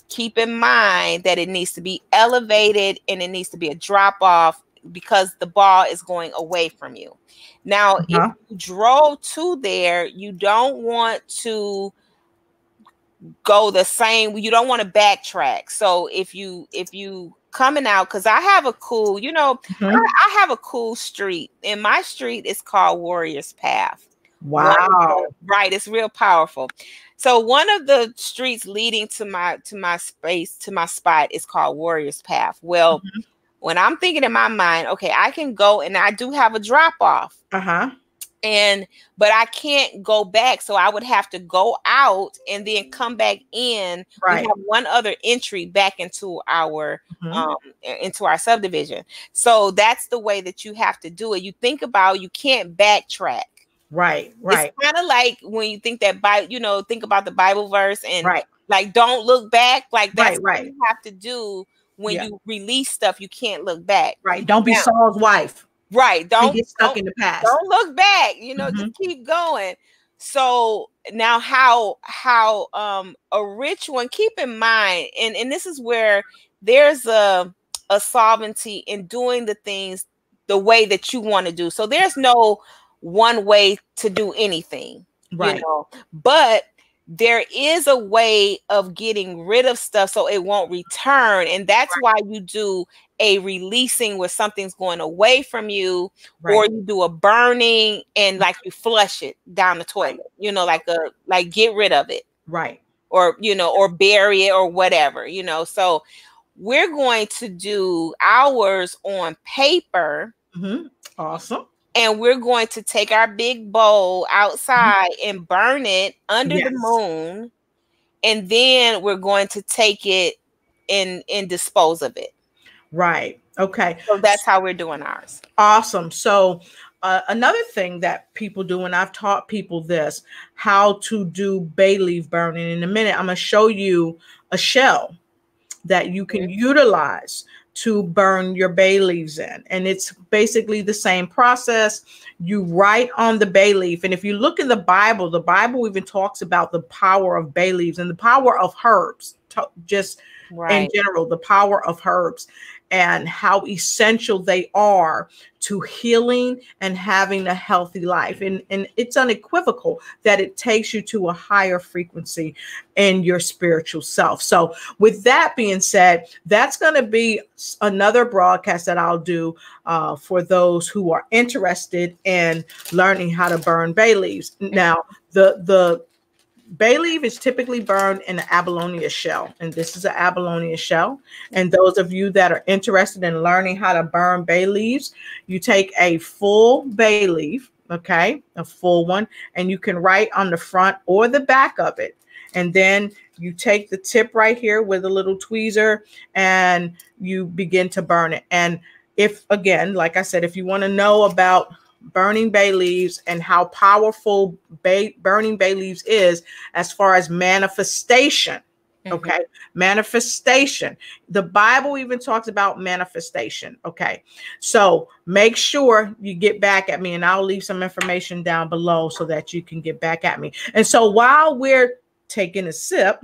keep in mind that it needs to be elevated and it needs to be a drop off, because the ball is going away from you. Now, if you drove to there, you don't want to go the same. You don't want to backtrack. So if you coming out, because I have a cool, you know, I have a cool street. And my street is called Warrior's Path.
Wow.
Right. It's real powerful. So one of the streets leading to my space, to my spot, is called Warrior's Path. Well, when I'm thinking in my mind, okay, I can go, and I do have a drop off. But I can't go back. So I would have to go out and then come back in.
Right.
We have one other entry back into our subdivision. So that's the way that you have to do it. You think about, you can't backtrack.
Right.
It's kind of like when you think that think about the Bible verse and like, don't look back. Like that's what you have to do when you release stuff. You can't look back.
Right. Don't be Saul's wife.
Right. Don't
get stuck in the past.
Don't look back. You know, just keep going. So now how a rich one, keep in mind, and this is where there's a sovereignty in doing the things the way that you want to do. So there's no one way to do anything. Right. You know, but there is a way of getting rid of stuff so it won't return. And that's why you do a releasing where something's going away from you, or you do a burning and like you flush it down the toilet, you know, like get rid of it.
Right.
Or, you know, or bury it or whatever, you know. So we're going to do ours on paper.
Awesome.
And we're going to take our big bowl outside and burn it under the moon. And then we're going to take it and dispose of it.
Right. Okay.
So that's how we're doing ours.
Awesome. So another thing that people do, and I've taught people this, how to do bay leaf burning. In a minute, I'm going to show you a shell that you can utilize to burn your bay leaves in. And it's basically the same process. You write on the bay leaf. And if you look in the Bible even talks about the power of bay leaves and the power of herbs, in general, the power of herbs and how essential they are to healing and having a healthy life. And it's unequivocal that it takes you to a higher frequency in your spiritual self. So with that being said, that's going to be another broadcast that I'll do for those who are interested in learning how to burn bay leaves. Now, the bay leaf is typically burned in an abalone shell, and this is an abalone shell. And those of you that are interested in learning how to burn bay leaves, you take a full bay leaf, okay, a full one, and you can write on the front or the back of it. And then you take the tip right here with a little tweezer and you begin to burn it. And if, again, like I said, if you want to know about burning bay leaves and how powerful burning bay leaves is as far as manifestation, okay, manifestation. The Bible even talks about manifestation. Okay, so make sure you get back at me, and I'll leave some information down below so that you can get back at me. And so while we're taking a sip,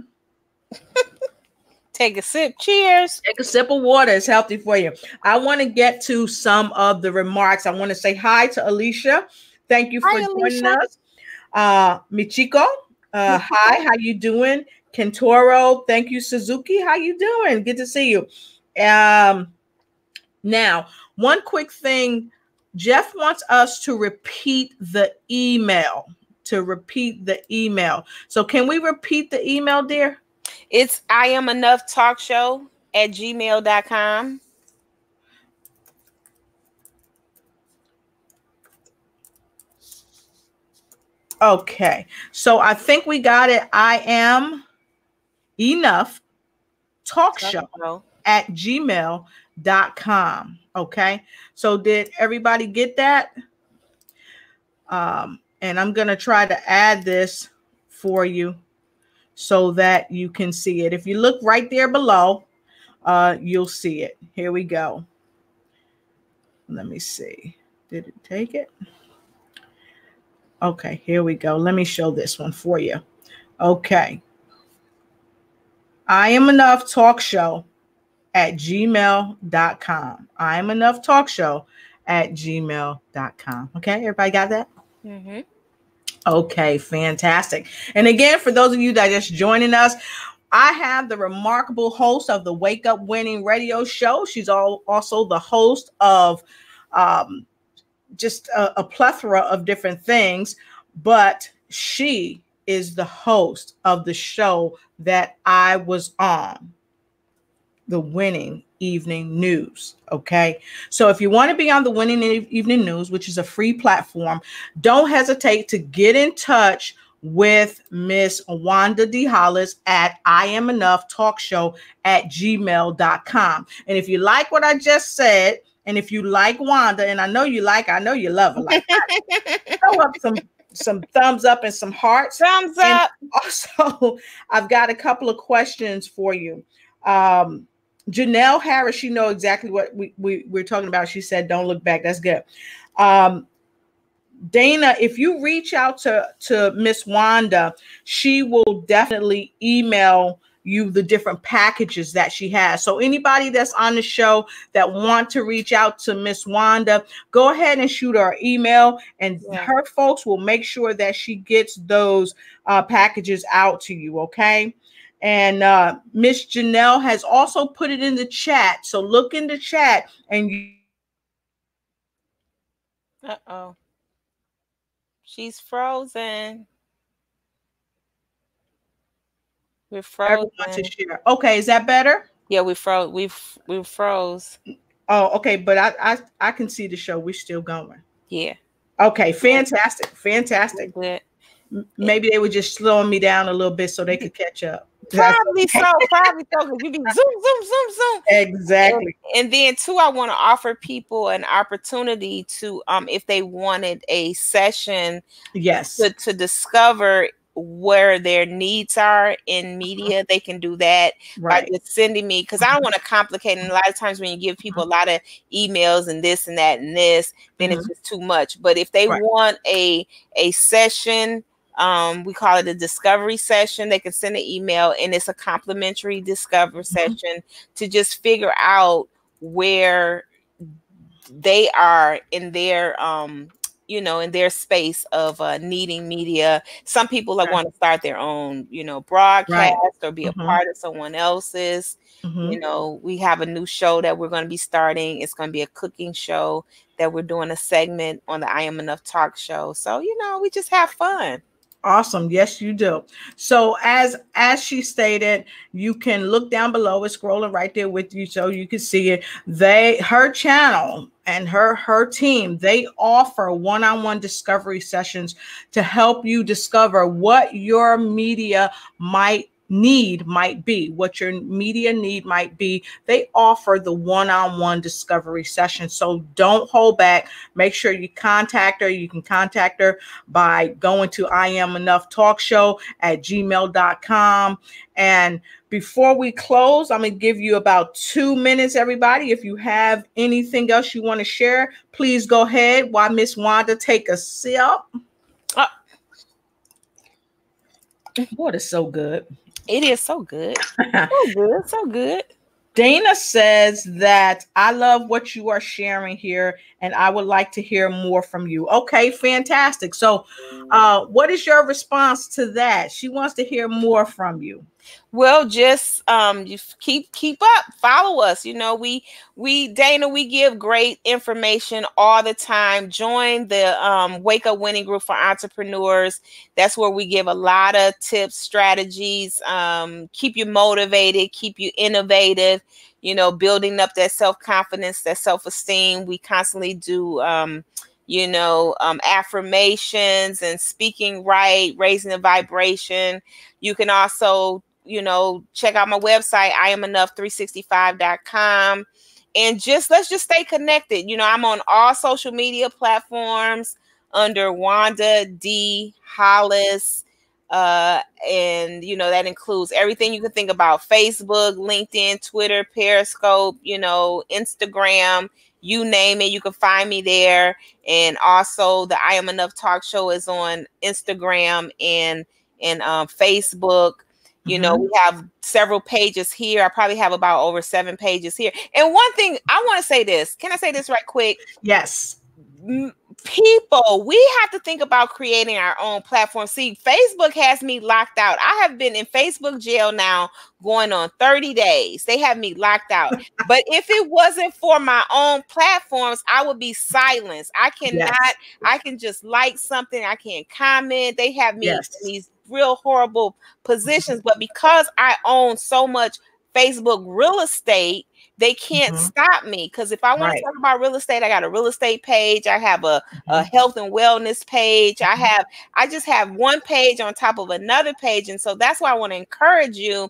take a sip. Cheers.
Take a sip of water. It's healthy for you. I want to get to some of the remarks. I want to say hi to Alicia. Thank you for joining us. Michiko, hi. How you doing? Kentoro, thank you. Suzuki, how you doing? Good to see you. Now, one quick thing. Jeff wants us to repeat the email. So can we repeat the email, dear?
It's IamEnoughTalkShow@gmail.com.
Okay, so I think we got it. I am enough talk show @gmail.com. Okay, so did everybody get that? And I'm going to try to add this for you so that you can see it. If you look right there below, you'll see it. Here we go. Let me see. Did it take it? Okay, here we go. Let me show this one for you. Okay. I am enough talk show @gmail.com. I am enough talk show @gmail.com. Okay, everybody got that? Okay, fantastic. And again, for those of you that are just joining us, I have the remarkable host of the Wake Up Winning radio show. She's also the host of just a plethora of different things, but she is the host of the show that I was on, the Winning Evening News. Okay, so if you want to be on the Winning Evening News, which is a free platform, don't hesitate to get in touch with Miss Wanda D. Hollis at IamEnoughTalkShow@gmail.com. And if you like what I just said, and if you like Wanda, and I know you love her, like throw up some thumbs up and some hearts.
Thumbs up.
And also, I've got a couple of questions for you. Janelle Harris, she know exactly what we're talking about. She said, "Don't look back." That's good. Dana, if you reach out to Miss Wanda, she will definitely email you the different packages that she has. So anybody that's on the show that want to reach out to Miss Wanda, go ahead and shoot her email, and her folks will make sure that she gets those packages out to you. Okay. And Miss Janelle has also put it in the chat. So look in the chat and you.
Uh-oh. She's frozen. We're frozen.
To share. Okay, is that better?
Yeah, we froze. We froze.
Oh, okay, but I can see the show. We're still going.
Yeah.
Okay, fantastic, fantastic.
Good.
Maybe they were just slowing me down a little bit so they could catch up.
Probably so. Because you be zoom.
Exactly.
And then too, I want to offer people an opportunity to, if they wanted a session, to discover where their needs are in media, they can do that by just sending me, because I don't want to complicate. And a lot of times when you give people a lot of emails and this and that and this, then it's just too much. But if they want a session, we call it a discovery session, they can send an email, and it's a complimentary discovery session to just figure out where they are in their in their space of needing media. Some people want to start their own, broadcast or be a part of someone else's. We have a new show that we're going to be starting. It's going to be a cooking show that we're doing a segment on the I Am Enough Talk Show. So, we just have fun.
Awesome. Yes, you do. So as she stated, you can look down below. It's scrolling right there with you so you can see it. Her channel and her team, they offer one-on-one discovery sessions to help you discover what your media might be, what your media need might be. They offer the one-on-one discovery session. So don't hold back. Make sure you contact her. You can contact her by going to IamEnoughTalkshow@gmail.com. And before we close, I'm going to give you about 2 minutes, everybody. If you have anything else you want to share, please go ahead while Miss Wanda take a sip. Boy, it's so good.
It is so good. So good. So good.
Dana says that I love what you are sharing here, and I would like to hear more from you. Okay, fantastic. So what is your response to that? She wants to hear more from you.
Well, just you keep up, follow us. You know, we Dana, we give great information all the time. Join the Wake Up Winning Group for Entrepreneurs. That's where we give a lot of tips, strategies, keep you motivated, keep you innovative, you know, building up that self-confidence, that self-esteem. We constantly do affirmations and speaking right, raising the vibration. You can also, check out my website, IamEnough365.com. And let's just stay connected. You know, I'm on all social media platforms under Wanda D. Hollis. And that includes everything you can think about: Facebook, LinkedIn, Twitter, Periscope, Instagram, you name it, you can find me there. And also the I Am Enough Talk Show is on Instagram and Facebook. We have several pages here. I probably have about over 7 pages here. And one thing I want to say this. Can I say this right quick?
Yes.
People, we have to think about creating our own platform. See, Facebook has me locked out. I have been in Facebook jail now going on 30 days. They have me locked out. But if it wasn't for my own platforms, I would be silenced. I cannot, I can just like something. I can't comment. They have me in these real horrible positions. But because I own so much Facebook real estate, they can't stop me. Because if I want to talk about real estate, I got a real estate page. I have a health and wellness page. I just have one page on top of another page. And so that's why I want to encourage you.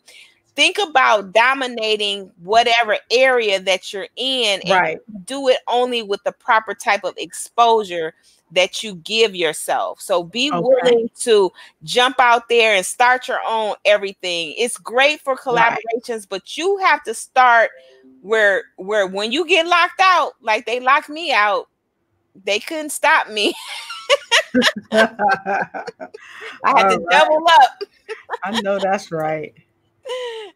Think about dominating whatever area that you're in, and do it only with the proper type of exposure that you give yourself. So be willing to jump out there and start your own everything. It's great for collaborations, but you have to start where when you get locked out, like they locked me out, they couldn't stop me. I had to double up.
I know that's right.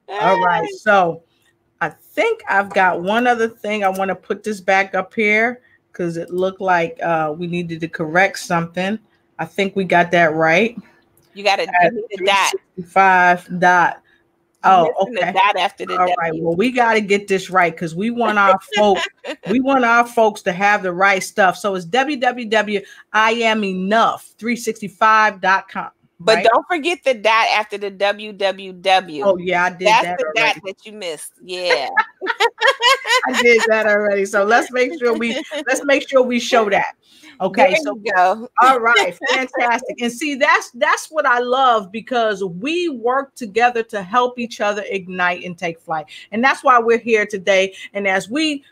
All right. So I think I've got one other thing. I want to put this back up here because it looked like we needed to correct something. I think we got that right.
You got to do the dot.
365. Oh, okay.
The dot after the
All
W.
right. Well, we got to get this right because we want our folks. We want our folks to have the right stuff. So it's www.IamEnough365.com.
But don't forget the dot after the www.
Oh yeah, I did.
That's the dot that you missed. Yeah,
I did that already. So let's make sure we show that. Okay,
there you go.
All right, fantastic. And see, that's what I love, because we work together to help each other ignite and take flight. And that's why we're here today. And as we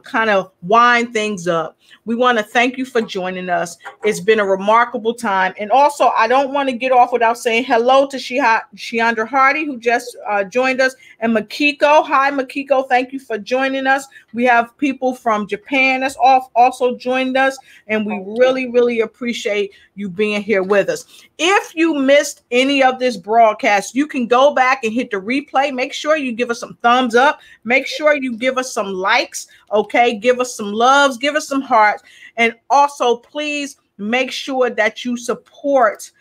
kind of wind things up, we want to thank you for joining us. It's been a remarkable time. And also, I don't want to get off without saying hello to Sheandra Hardy, who just joined us, and Makiko. Hi, Makiko. Thank you for joining us. We have people from Japan that's also joined us, and we really, really appreciate you being here with us. If you missed any of this broadcast, you can go back and hit the replay. Make sure you give us some thumbs up. Make sure you give us some likes. Okay, give us some loves, give us some hearts, and also please make sure that you support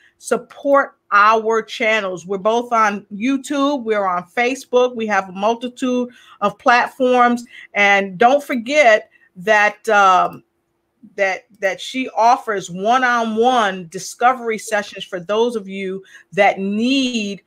our channels. We're both on YouTube, we're on Facebook, we have a multitude of platforms, and don't forget that that she offers one-on-one discovery sessions for those of you that need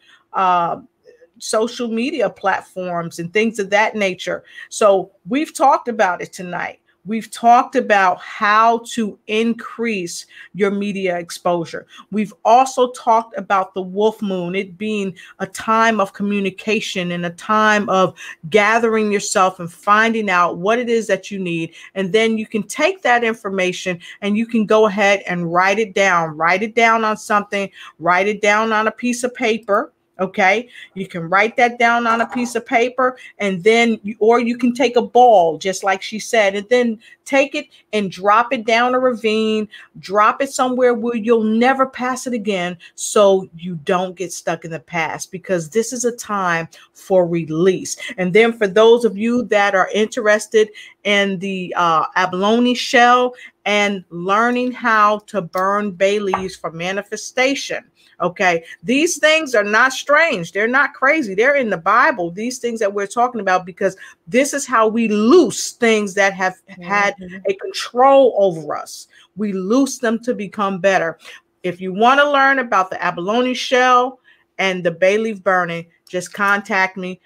social media platforms and things of that nature. So we've talked about it tonight. We've talked about how to increase your media exposure. We've also talked about the wolf moon, it being a time of communication and a time of gathering yourself and finding out what it is that you need. And then you can take that information and you can go ahead and write it down on something, write it down on a piece of paper. Okay, you can write that down on a piece of paper, and then or you can take a ball, just like she said, and then take it and drop it down a ravine, drop it somewhere where you'll never pass it again, so you don't get stuck in the past, because this is a time for release. And then for those of you that are interested in the abalone shell and learning how to burn bay leaves for manifestation. Okay, these things are not strange. They're not crazy. They're in the Bible, these things that we're talking about, because this is how we loose things that have had a control over us. We loose them to become better. If you want to learn about the abalone shell and the bay leaf burning, just contact me.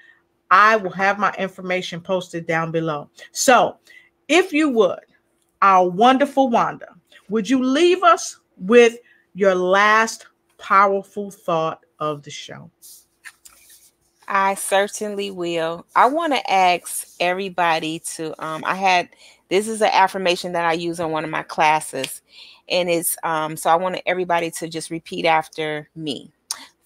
I will have my information posted down below. So if you would, our wonderful Wanda, would you leave us with your last powerful thought of the show?
I certainly will. I want to ask everybody to this is an affirmation that I use on one of my classes, and it's so I want everybody to just repeat after me.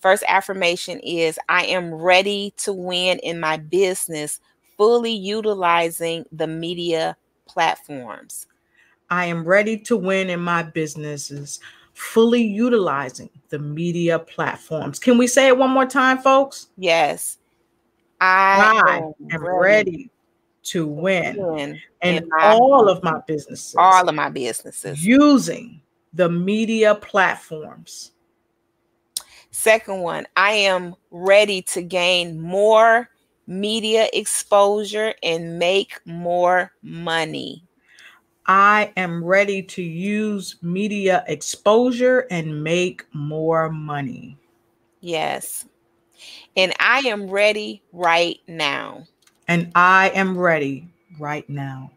First affirmation is, I am ready to win in my business, fully utilizing the media platforms.
I am ready to win in my businesses, fully utilizing the media platforms. Can we say it one more time, folks?
Yes. I
am ready to win in
all
of my businesses.
All of my businesses.
Using the media platforms.
Second one, I am ready to gain more media exposure and make more money.
I am ready to use media exposure and make more money.
Yes. And I am ready right now.
And I am ready right now.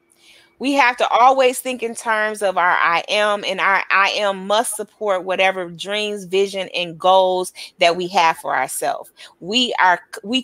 We have to always think in terms of our I am, and our I am must support whatever dreams, vision, and goals that we have for ourselves. We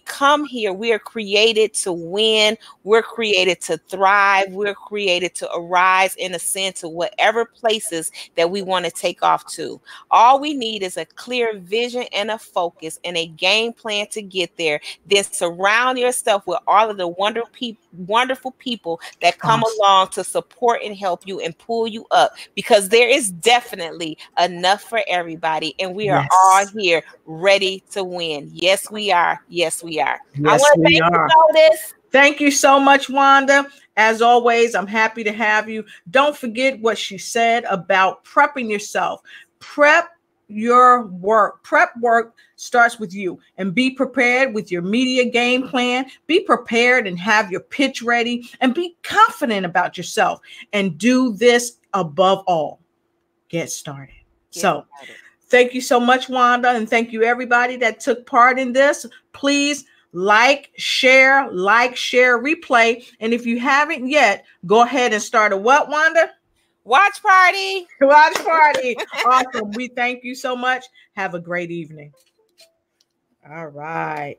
come here, we are created to win, we're created to thrive, we're created to arise and ascend to whatever places that we want to take off to. All we need is a clear vision and a focus and a game plan to get there. Then surround yourself with all of the wonderful people that come along to support and help you and pull you up, because there is definitely enough for everybody, and we are all here ready to win. Yes, we are. Yes, we are.
Yes, I want to thank you, Lotus. Thank you so much, Wanda. As always, I'm happy to have you. Don't forget what she said about prepping yourself. Prep your work. Prep work starts with you, and be prepared with your media game plan. Be prepared and have your pitch ready, and be confident about yourself, and do this above all. Get started. Thank you so much, Wanda, and thank you everybody that took part in this. Please like, share, replay. And if you haven't yet, go ahead and start a what, Wanda?
Watch party.
Watch party. Awesome. We thank you so much. Have a great evening. All right.